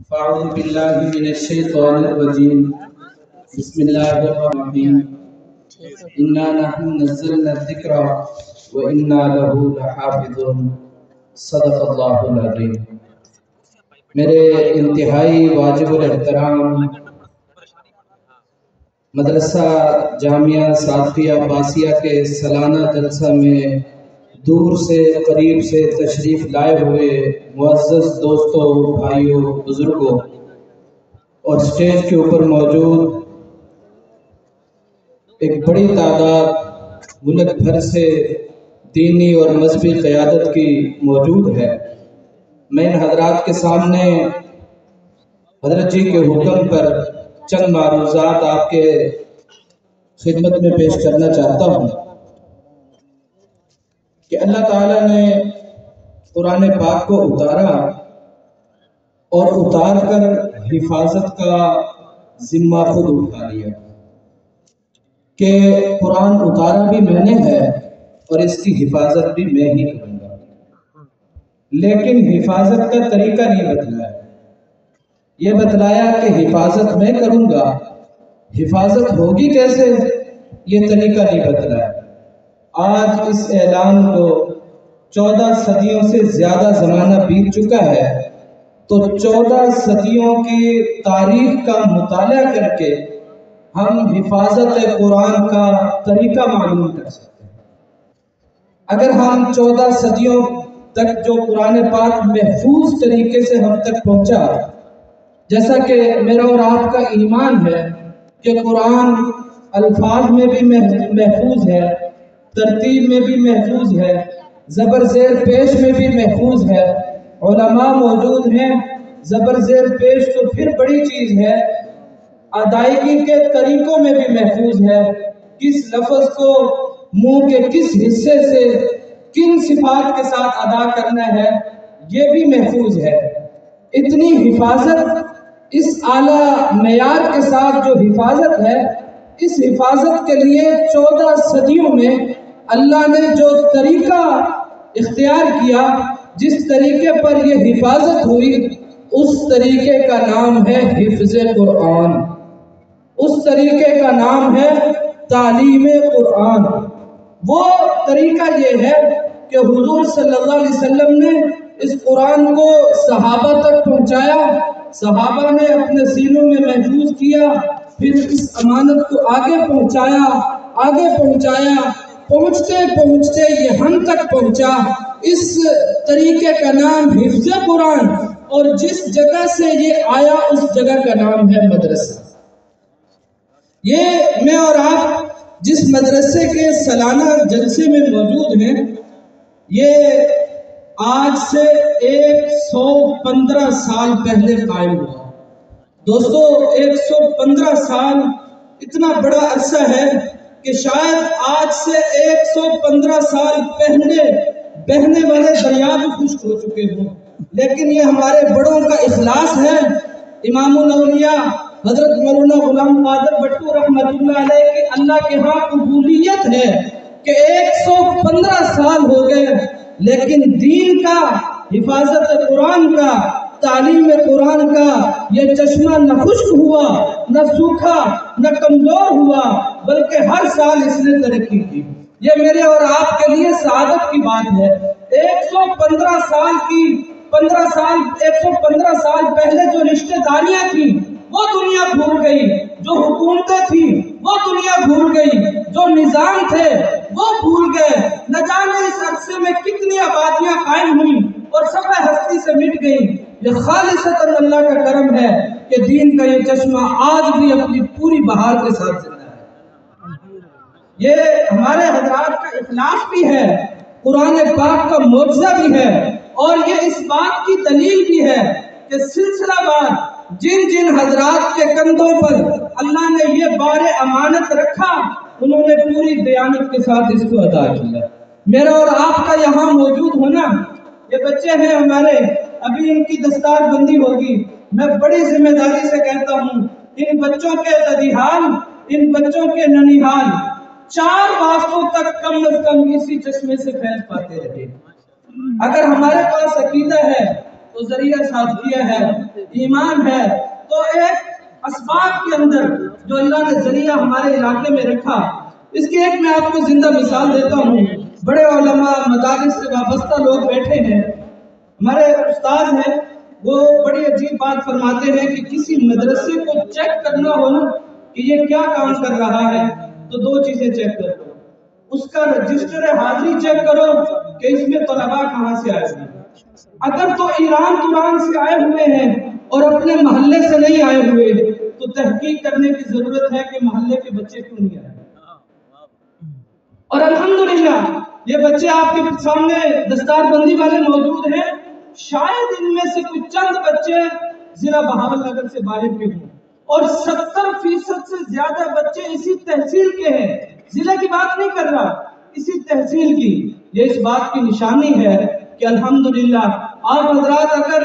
أعوذ بالله من الشيطان الرجيم بسم الله الرحمن الرحيم إنا نحن نزلنا الذكر وإنا له لحافظون صدق الله العظيم۔ میرے انتہائی واجب الاحترام مدرسہ جامعہ صادقیہ عباسیہ کے سالانہ جلسہ میں دور سے قریب سے تشریف لائے ہوئے معزز دوستوں، بھائیوں، بزرگوں اور سٹیج کے اوپر موجود ایک بڑی تعداد ملک بھر سے دینی اور مذہبی قیادت کی موجود ہے، میں ان حضرات کے سامنے حضرت جی کے حکم پر چند معروضات آپ کے خدمت میں پیش کرنا چاہتا ہوں کہ اللہ تعالیٰ نے قرآن پاک کو اتارا اور اتار کر حفاظت کا ذمہ خود اٹھا لیا کہ قرآن اتارا بھی میں نے ہے اور اس کی حفاظت بھی میں ہی کروں گا، لیکن حفاظت کا طریقہ نہیں بتلایا۔ یہ بتلایا کہ حفاظت میں کروں گا، حفاظت ہوگی کیسے یہ طریقہ نہیں بتلایا۔ آج اس اعلان کو 14 صدیوں سے زیادہ زمانہ بیت چکا ہے، تو 14 صدیوں کی تاریخ کا مطالعہ کر کے ہم حفاظت قرآن کا طریقہ معلوم کر سکتے ہیں۔ اگر ہم 14 صدیوں تک جو قرآن پاک محفوظ طریقے سے ہم تک پہنچا، جیسا کہ میرا اور آپ کا ایمان ہے کہ قرآن الفاظ میں بھی محفوظ ہے، ترتیب میں بھی محفوظ ہے، زبر زیر پیش میں بھی محفوظ ہے، علماء موجود ہیں، زبر زیر پیش تو پھر بڑی چیز ہے، ادائیگی کے طریقوں میں بھی محفوظ ہے، کس لفظ کو منہ کے کس حصے سے کن صفات کے ساتھ ادا کرنا ہے یہ بھی محفوظ ہے۔ اتنی حفاظت، اس اعلیٰ معیار کے ساتھ جو حفاظت ہے، اس حفاظت کے لیے 14 صدیوں میں اللہ نے جو طریقہ اختیار کیا، جس طریقے پر یہ حفاظت ہوئی، اس طریقے کا نام ہے حفظ قرآن، اس طریقے کا نام ہے تعلیم قرآن۔ وہ طریقہ یہ ہے کہ حضور صلی اللہ علیہ وسلم نے اس قرآن کو صحابہ تک پہنچایا، صحابہ نے اپنے سینوں میں محفوظ کیا، پھر اس امانت کو آگے پہنچایا، پہنچتے پہنچتے یہ ہم تک پہنچا۔ اس طریقے کا نام حفظ قرآن، اور جس جگہ سے یہ آیا اس جگہ کا نام ہے مدرسہ۔ یہ میں اور آپ جس مدرسے کے سالانہ جلسے میں موجود ہیں، یہ آج سے 115 سال پہلے قائم ہوا۔ دوستو، 115 سال اتنا بڑا عرصہ ہے کہ شاید آج سے 115 سال پہلے بہنے والے دریا بھی خشک ہو چکے ہوں، لیکن یہ ہمارے بڑوں کا اخلاص ہے۔ امام الاولیاء حضرت مولانا غلام قادر بٹو رحمۃ اللہ علیہ کی اللہ کے ہاں قبولیت ہے کہ 115 سال ہو گئے، لیکن دین کا، حفاظت قرآن کا، تعلیم قرآن کا یہ چشمہ نہ خشک ہوا، نہ سوکھا، نہ کمزور ہوا، بلکہ ہر سال اس نے ترقی کی۔ یہ میرے اور آپ کے لیے سعادت کی بات ہے۔ 115 سال پہلے جو رشتہ داریاں تھیں وہ دنیا بھول گئی، جو حکومتیں تھیں وہ دنیا بھول گئی، جو نظام تھے وہ بھول گئے، نہ جانے اس عرصے میں کتنی آبادیاں قائم ہوئیں اور سب ہستی سے مٹ گئیں۔ یہ خالصتاً اللہ کا کرم ہے کہ دین کا یہ چشمہ آج بھی اپنی پوری بہار کے ساتھ زندہ ہے۔ یہ ہمارے حضرات کا اخلاص بھی ہے، قرآن پاک کا معجزہ بھی ہے، اور یہ اس بات کی دلیل بھی ہے کہ سلسلہ وار جن جن حضرات کے کندھوں پر اللہ نے یہ بار امانت رکھا، انہوں نے پوری دیانت کے ساتھ اس کو ادا کیا۔ میرا اور آپ کا یہاں موجود ہونا، یہ بچے ہیں ہمارے، ابھی ان کی دستار بندی ہوگی، میں بڑی ذمہ داری سے کہتا ہوں، ان بچوں کے ددیحال، ان بچوں کے ننیحال 4 واسطوں تک کم از کم اسی چشمے سے فیض پاتے رہے۔ اگر ہمارے پاس عقیدہ ہے تو ذریعہ سازگیہ ہے، ایمان ہے، تو ایک اسباب کے اندر جو اللہ نے ذریعہ ہمارے علاقے میں رکھا، اس کی ایک میں آپ کو زندہ مثال دیتا ہوں۔ بڑے علماء مدارس سے وابستہ لوگ بیٹھے ہیں، ہمارے استاد ہیں، وہ بڑی عجیب بات فرماتے ہیں کہ کسی مدرسے کو چیک کرنا ہو نا کہ یہ کیا کام کر رہا ہے تو دو چیزیں چیک کرو، اس کا رجسٹر حاضری چیک کرو کہ اس میں طلباء کہاں سے آئے ہیں۔ اگر تو ایران سے آئے ہوئے ہیں اور اپنے محلے سے نہیں آئے ہوئے تو تحقیق کرنے کی ضرورت ہے کہ محلے کے بچے کیوں نہیں آئے۔ اور الحمدللہ یہ بچے آپ کے سامنے دستار بندی والے موجود ہیں، شاید ان میں سے کچھ چند بچے ضلع بہاول نگر سے باہر کے ہوں، اور 70% سے زیادہ بچے اسی تحصیل کے ہیں، ضلع کی بات نہیں کر رہا، اسی تحصیل کی۔ یہ اس بات کی نشانی ہے کہ الحمدللہ آپ حضرات اگر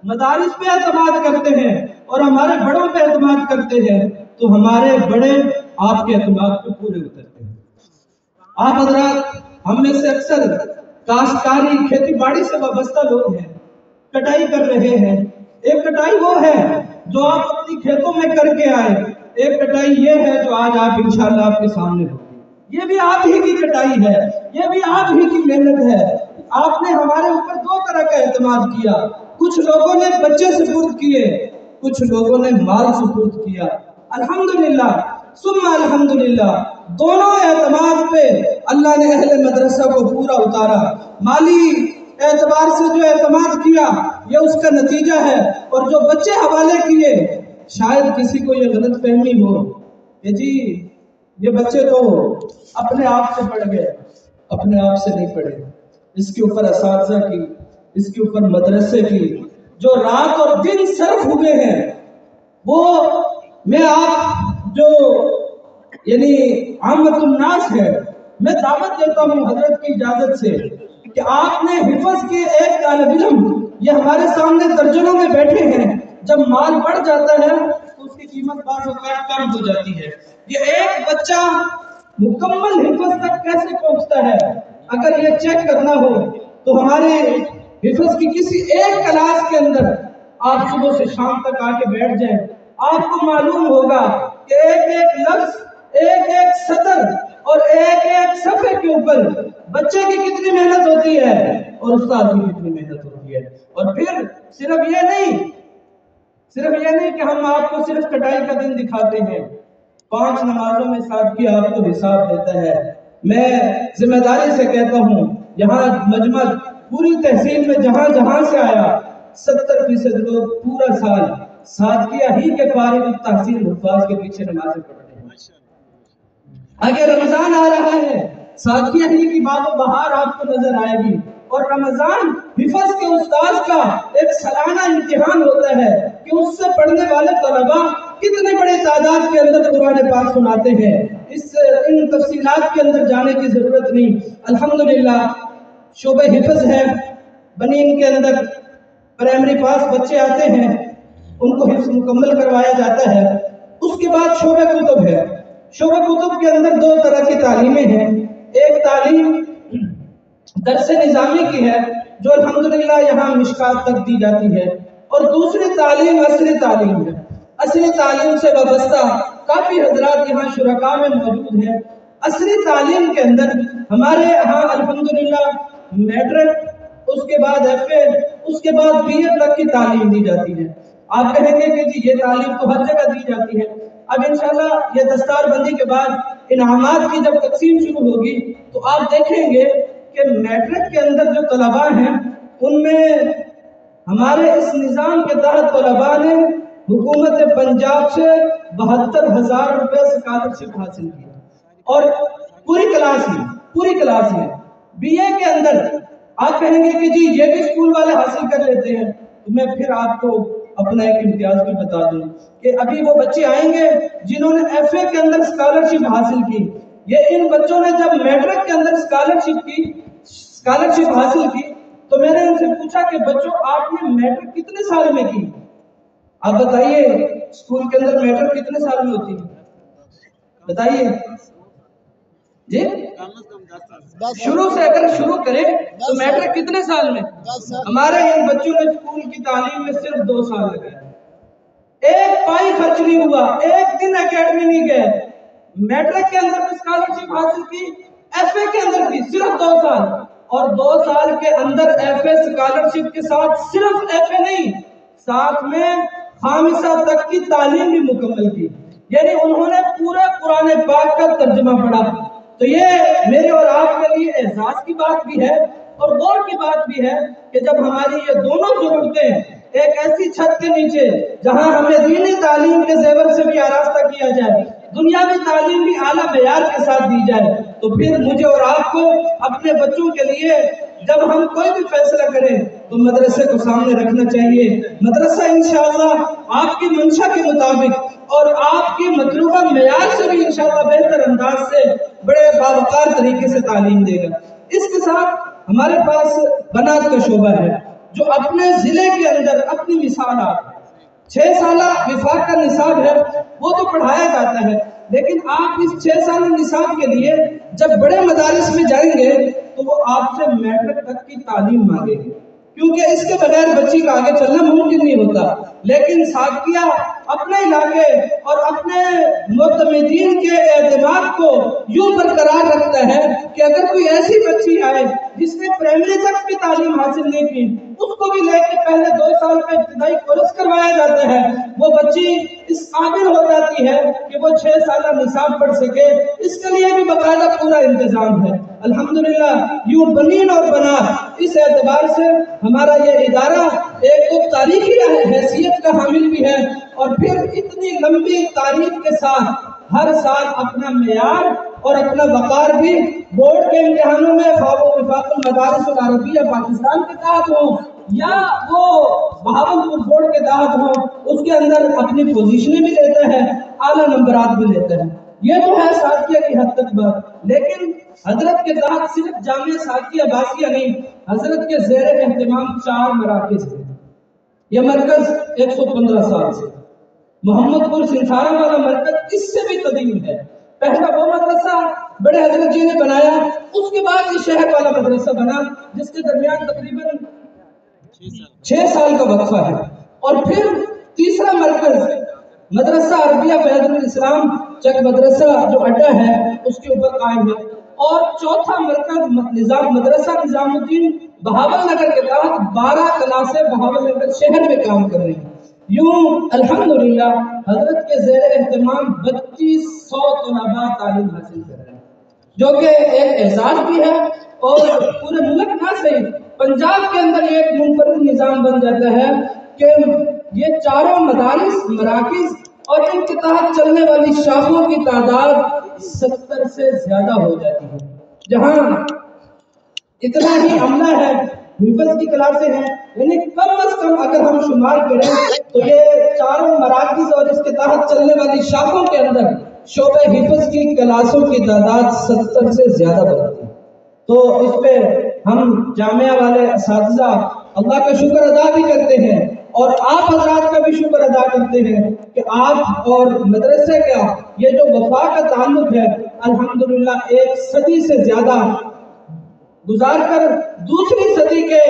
مدارس پہ اعتماد کرتے ہیں اور ہمارے بڑوں پہ اعتماد کرتے ہیں تو ہمارے بڑے آپ کے اعتماد پہ پورے اترتے ہیں۔ آپ حضرات ہم میں سے اکثر کاشتکاری کھیتی باڑی سے وابستہ لوگ ہیں، کٹائی کر رہے ہیں۔ ایک کٹائی وہ ہے جو آپ اپنی کھیتوں میں کر کے آئے، ایک کٹائی یہ ہے جو آج آپ انشاءاللہ آپ کے سامنے ہوگی۔ یہ بھی آپ ہی کی کٹائی ہے، یہ بھی آپ ہی کی محنت ہے۔ آپ نے ہمارے اوپر دو طرح کا اعتماد کیا، کچھ لوگوں نے بچے سپرد کیے، کچھ لوگوں نے مال سپرد کیا۔ الحمدللہ ثم الحمدللہ دونوں اعتماد پہ اللہ نے اہل مدرسہ کو پورا اتارا۔ مالی اعتبار سے جو اعتماد کیا یہ اس کا نتیجہ ہے، اور جو بچے حوالے کیے شاید کسی کو یہ غلط فہمی ہو کہ جی یہ بچے تو اپنے آپ سے پڑھ گئے، اپنے آپ سے نہیں پڑھے، اس کے اوپر اساتذہ کی، اس کے اوپر مدرسے کی جو رات اور دن صرف ہوئے ہیں، وہ میں آپ جو یعنی عامت الناس ہے، میں دعوت دیتا ہوں حضرت کی اجازت سے کہ آپ نے حفظ کے ایک طالب علم، یہ ہمارے سامنے درجنوں میں بیٹھے ہیں، جب مال بڑھ جاتا ہے تو اس کی قیمت بعض اوقات کم ہو جاتی ہے۔ یہ ایک بچہ مکمل حفظ تک کیسے پہنچتا ہے، اگر یہ چیک کرنا ہو تو ہمارے حفظ کی کسی ایک کلاس کے اندر آپ صبح سے شام تک آ کے بیٹھ جائیں، آپ کو معلوم ہوگا کہ ایک ایک لفظ، ایک ایک سطر اور ایک ایک صفحے کے اوپر بچے کی کتنی محنت ہوتی ہے اور استاد کی کتنی محنت ہوتی ہے۔ اور پھر صرف یہ نہیں کہ ہم آپ کو صرف کٹائی کا دن دکھاتے ہیں، 5 نمازوں میں سادگی آپ کو حساب دیتا ہے۔ میں ذمہ داری سے کہتا ہوں، یہاں مجمع پوری تحصیل میں جہاں جہاں سے آیا 70% لوگ پورا سال سادگیہ ہی کے فارغ التحصیل حفاظ کے پیچھے نمازیں پڑھتے ہیں۔ آگے رمضان آ رہا ہے، سادگیہ ہی کی باب و بہار آپ کو نظر آئے گی، اور رمضان حفظ کے استاذ کا ایک سالانہ امتحان ہوتا ہے کہ اس سے پڑھنے والے طلباء کتنے بڑے تعداد کے اندر قرآن پاک سناتے ہیں۔ ان تفصیلات کے اندر جانے کی ضرورت نہیں۔ الحمدللہ شعبہ حفظ ہے، بنین کے اندر پرائمری پاس بچے آتے ہیں، ان کو حفظ مکمل کروایا جاتا ہے۔ اس کے بعد شعبہ کتب ہے، شعبہ کتب کے اندر 2 طرح کی تعلیمیں ہیں، ایک تعلیم درس نظامی کی ہے جو الحمدللہ یہاں مشکات تک دی جاتی ہے، اور دوسری تعلیم عصری تعلیم ہے۔ عصری تعلیم سے وابستہ کافی حضرات یہاں شرکاء میں موجود ہیں۔ عصری تعلیم کے اندر ہمارے یہاں الحمدللہ میٹرک، اس کے بعد ایف اے، اس کے بعد بی اے تک کی تعلیم دی جاتی ہے۔ آپ کہیں گے کہ جی یہ تعلیم تو ہر جگہ دی جاتی ہے۔ اب انشاءاللہ یہ دستار بندی کے بعد انعامات کی جب تقسیم شروع ہوگی تو آپ دیکھیں گے کہ میٹرک کے اندر جو طلباء ہیں ان میں ہمارے اس نظام کے تحت طلباء نے حکومت پنجاب سے 72,000 روپے اسکالرشپ حاصل کی، اور پوری کلاس میں بی اے کے اندر آپ کہیں گے کہ جی یہ بھی اسکول والے حاصل کر لیتے ہیں، تو میں پھر آپ کو اپنا ایک امتیاز بھی بتا دوں کہ ابھی وہ بچے آئیں گے جنہوں نے ایف اے کے اندر اسکالرشپ حاصل کی، یہ ان بچوں نے جب میٹرک کے اندر اسکالرشپ حاصل کی تو میں نے ان سے پوچھا کہ بچوں آپ نے میٹرک کتنے سال میں کی؟ آپ بتائیے اسکول کے اندر میٹرک کتنے سال میں ہوتی ہے؟ بتائیے جی شروع سے اگر شروع کریں تو میٹرک کتنے سال میں؟ ہمارے ان بچوں نے اسکول کی تعلیم میں صرف 2 سال لگائے، ایک پائی خرچ نہیں ہوا، ایک دن اکیڈمی نہیں گئے۔ میٹرک کے اندر بھی اسکالرشپ حاصل کی، ایف اے کے اندر بھی صرف 2 سال، اور 2 سال کے اندر ایف اے اسکالرشپ کے ساتھ صرف ایف اے نہیں، ساتھ میں خامسہ تک کی تعلیم بھی مکمل کی، یعنی انہوں نے پورے قرآن پاک کا ترجمہ پڑھا۔ تو یہ میرے اور آپ کے لیے اعزاز کی بات بھی ہے اور غور کی بات بھی ہے کہ جب ہماری یہ دونوں ضرورتیں ایک ایسی چھت کے نیچے جہاں ہمیں دینی تعلیم کے زیور سے بھی آراستہ کیا جائے، دنیاوی تعلیم بھی اعلیٰ معیار کے ساتھ دی جائے، تو پھر مجھے اور آپ کو اپنے بچوں کے لیے جب ہم کوئی بھی فیصلہ کریں تو مدرسے کو سامنے رکھنا چاہیے۔ مدرسہ انشاءاللہ آپ کی منشا کے مطابق اور آپ کی مطلوبہ معیار سے بھی انشاءاللہ بہتر انداز سے بڑے باوقار طریقے سے تعلیم دے گا۔ اس کے ساتھ ہمارے پاس بنات کا شعبہ ہے جو اپنے ضلع کے اندر اپنی مثالات 6 سالہ وفاق کا نصاب ہے وہ تو پڑھایا جاتا ہے، لیکن آپ اس 6 سالہ نصاب کے لیے جب بڑے مدارس میں جائیں گے تو وہ آپ سے میٹرک تک کی تعلیم مانگے گے، کیونکہ اس کے بغیر بچی کا آگے چلنا ممکن نہیں ہوتا۔ لیکن ساتھیہ اپنے علاقے اور اپنے معتمدین کے اعتماد کو یوں برقرار رکھتا ہے کہ اگر کوئی ایسی بچی آئے جس نے پرائمری تک بھی تعلیم حاصل نہیں کی، اس کو بھی لے کے پہلے 2 سال کا ابتدائی کورس کروایا جاتا ہے، وہ بچی اس قابل ہو جاتی ہے کہ وہ 6 سالہ نصاب پڑھ سکے۔ اس کے لیے بھی باقاعدہ پورا انتظام ہے۔ الحمدللہ یوں بنین اور بنات اس اعتبار سے ہمارا یہ ادارہ ایک تو تاریخی حیثیت کا حامل بھی ہے اور پھر اتنی لمبی تاریخ کے ساتھ ہر سال اپنا معیار اور اپنا وقار بھی بورڈ کے امتحانوں میں وفاق المدارس العربیہ پاکستان کے تحت ہو یا وہ بہاولپور بورڈ کے تحت ہو، اس کے اندر اپنی پوزیشنیں بھی لیتا ہے، اعلیٰ نمبرات بھی لیتا ہے۔ یہ تو ہے ساتھیہ کی حد تک بات، لیکن حضرت کے تحت صرف جامعہ ساتھیہ باسیہ نہیں، حضرت کے زیر اہتمام 4 مراکز ہیں۔ یہ مرکز 115 سال سے، محمد پور سنسارا والا مرکز اس سے بھی قدیم ہے۔ پہلا وہ مدرسہ بڑے حضرت جی نے بنایا، اس کے بعد یہ شہر والا مدرسہ بنا جس کے درمیان تقریباً 6 سال کا وقفہ ہے، اور پھر تیسرا مرکز مدرسہ عربیہ فیض الاسلام چک مدرسہ جو اڈا ہے اس کے اوپر قائم ہے، اور چوتھا مرکز مدرسہ نظام الدین بہاول نگر کے تحت 12 کلاسیں بہاول نگر شہر میں کام کر رہی ہیں۔ یوں الحمدللہ حضرت کے زیر اہتمام 3200 طلباء تعلیم حاصل کر رہے ہیں، جو کہ ایک اعزاز بھی ہے، اور پورے ملک نہ صحیح پنجاب کے اندر یہ ایک منفرد نظام بن جاتا ہے کہ یہ 4 مدارس مراکز اور ان کے تحت چلنے والی شاخوں کی تعداد 70 سے زیادہ ہو جاتی ہے، جہاں اتنا ہی عملہ ہے، حفظ کی کلاسیں ہیں، یعنی کم از کم اگر ہم شمار کریں تو یہ 4 مراکز اور اس کے تحت چلنے والی شاخوں کے اندر شعبہ حفظ کی کلاسوں کی تعداد 70 سے زیادہ بڑھتی ہے۔ تو اس پہ ہم جامعہ والے اساتذہ اللہ کا شکر ادا بھی کرتے ہیں، اور آپ حضرات کا بھی شکر ادا کرتے ہیں کہ آپ اور مدرسے کا یہ جو وفا کا تعلق ہے الحمدللہ 1 صدی سے زیادہ گزار کر دوسری صدی کے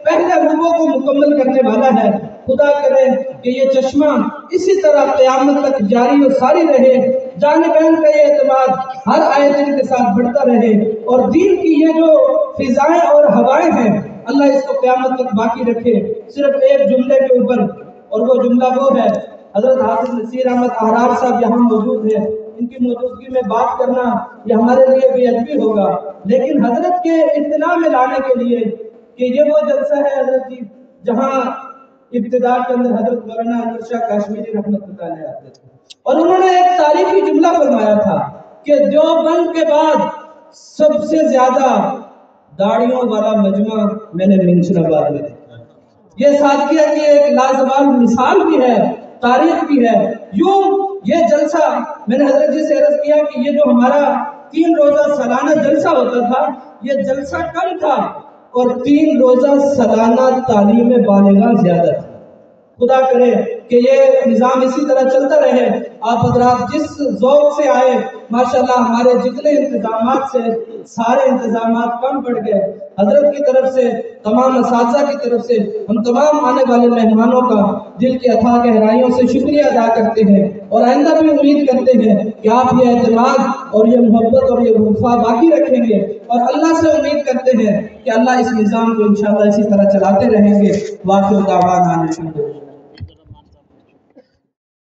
پہلے ربوع کو مکمل کرنے والا ہے۔ خدا کرے کہ یہ چشمہ اسی طرح قیامت تک جاری و ساری رہے، جانبین کا یہ اعتماد ہر آئے دن کے ساتھ بڑھتا رہے، اور دین کی یہ جو فضائیں اور ہوائیں ہیں اللہ اس کو قیامت تک باقی رکھے۔ صرف ایک جملے کے اوپر، اور وہ جملہ وہ ہے، حضرت حافظ نصیر احمد احرار صاحب یہاں موجود ہیں، ان کی موجودگی میں بات کرنا یہ ہمارے لیے بے ادبی ہوگا، لیکن حضرت کے اطلاع میں لانے کے لیے کہ یہ وہ جلسہ ہے حضرت جی جہاں ابتداء کے اندر حضرت مولانا انور شاہ کاشمیری رحمۃ اللہ علیہ آتے تھے، اور انہوں نے ایک تاریخی جملہ فرمایا تھا کہ دیوبند کے بعد سب سے زیادہ داڑھیوں والا مجمع میں نے منشر آباد میں دیکھا۔ یہ ساتھیہ کی ایک لازوال مثال بھی ہے، تاریخ بھی ہے۔ یوں یہ جلسہ میں نے حضرت جی سے عرض کیا کہ یہ جو ہمارا 3 روزہ سالانہ جلسہ ہوتا تھا یہ جلسہ کم تھا، اور 3 روزہ سالانہ تعلیم بالغاں زیادہ تھا۔ خدا کرے کہ یہ نظام اسی طرح چلتا رہے، آپ حضرات جس ذوق سے آئے ماشاءاللہ ہمارے جتنے انتظامات سے سارے انتظامات کم پڑ گئے. حضرت کی طرف سے، تمام اساتذہ کی طرف سے ہم تمام آنے والے مہمانوں کا دل کی اتھاہ گہرائیوں سے شکریہ ادا کرتے ہیں، اور آئندہ بھی امید کرتے ہیں کہ آپ یہ اعتماد اور یہ محبت اور یہ وفا باقی رکھیں گے، اور اللہ سے امید کرتے ہیں کہ اللہ اس نظام کو انشاءاللہ اسی طرح چلاتے رہیں گے. واخر دعوانا الحمدللہ.